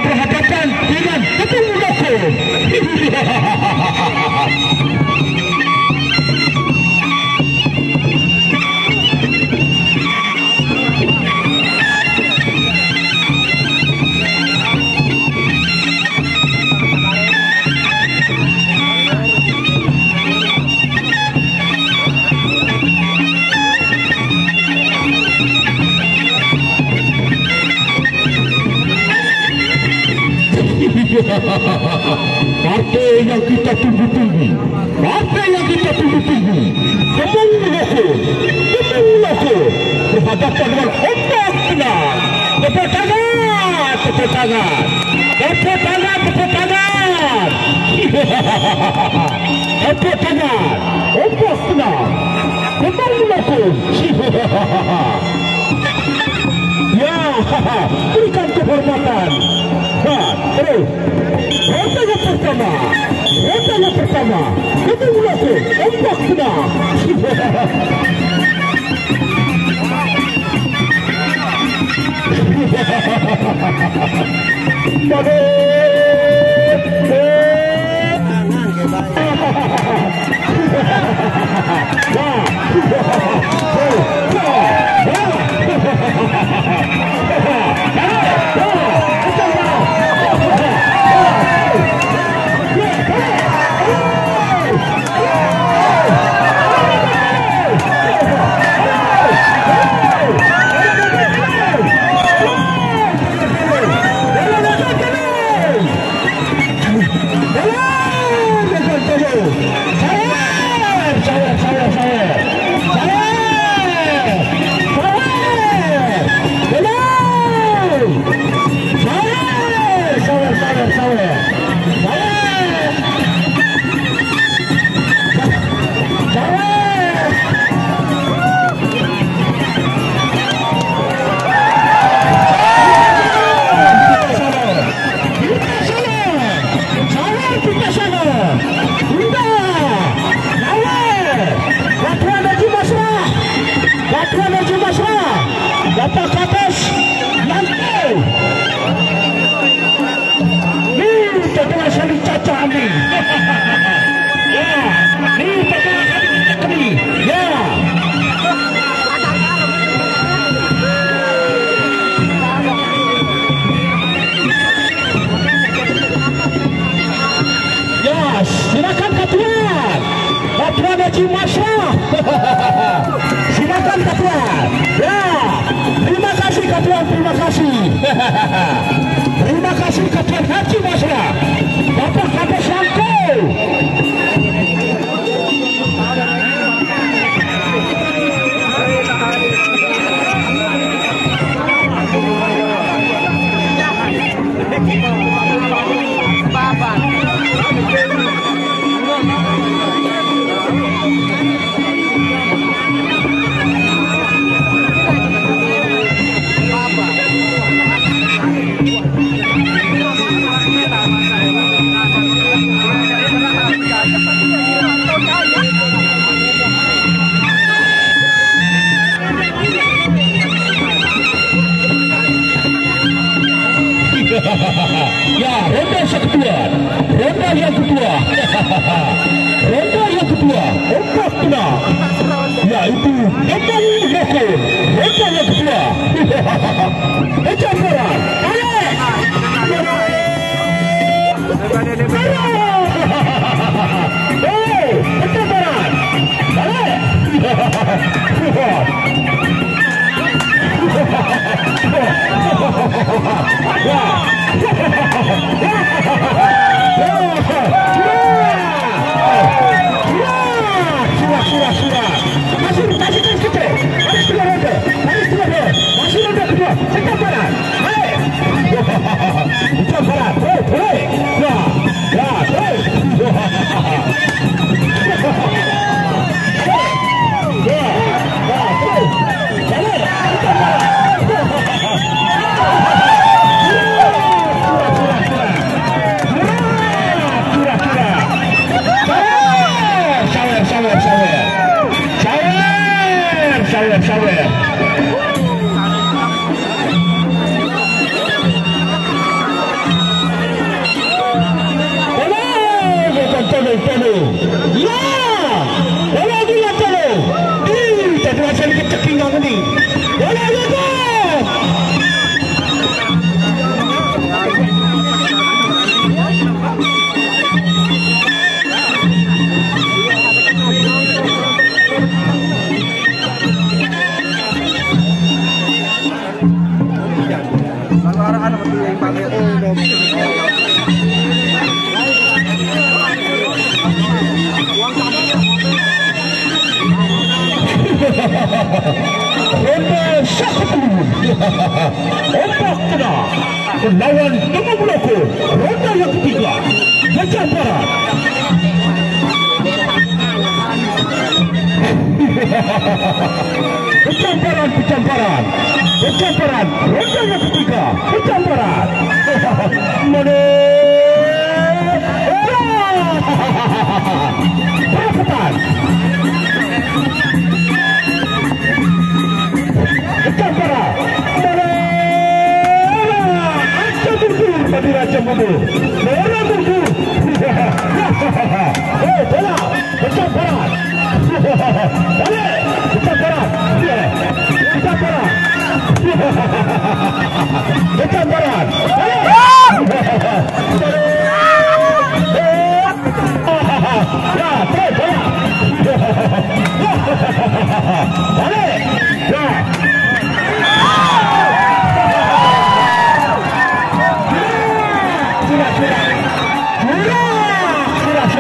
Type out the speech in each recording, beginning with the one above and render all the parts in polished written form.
berhadapan dengan Tepung Loko. Partai yang kita tunggu-tunggu, partai yang kita tunggu-tunggu, Tepung Loko berhadapan dengan Ombak Benar. Tepuk tangan, tepuk tangan, tepuk tangan, tepuk tangan, tepuk tangan, Ombak Benar, Tepung Loko. Ya, berikan kehormatan. Terus ronde yang pertama Tepung Loko, Ombak Benar. Dapat atas lantai. Ini telah sering caca ini. Ya, ini telah kami. Ya. Ya, silakan Katuan. Katuan Haji Masya. Silakan Katuan. Ya. Terima kasih Katuan, terima kasih. Terima kasih Katuan Haji Masya. Bapak Kades Langko. Ya, ronde yang kedua, ronde yang kedua, Ombak Benar, yaitu Tepung Loko, ronde yang kedua, Ejambaran, balik, Ejambaran, balik, Masih Ombak kena lawan tengah bloko. Ronda yang ketiga Gajah Barat. Pecamparan ronda yang ketiga pecamparan. Perapatan pecamparan Raja Burgur bagi Raja Burgur. Bola Burgur. Bola pecamparan. Balik pecamparan. Pecamparan. Pecamparan. Ya, bola. Balik. Ya. Sudah.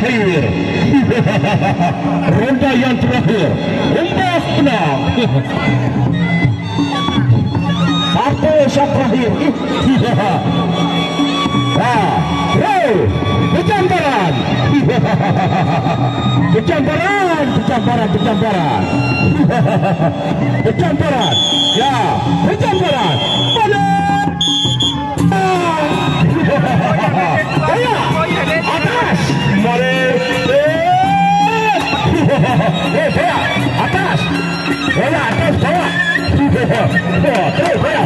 Sawer. Ronda yang terakhir Ombak menang. Partai yang terakhir Pecamparan. Ya, pecamparan. Atas. Atas. Bola atas bawah. Terus bola.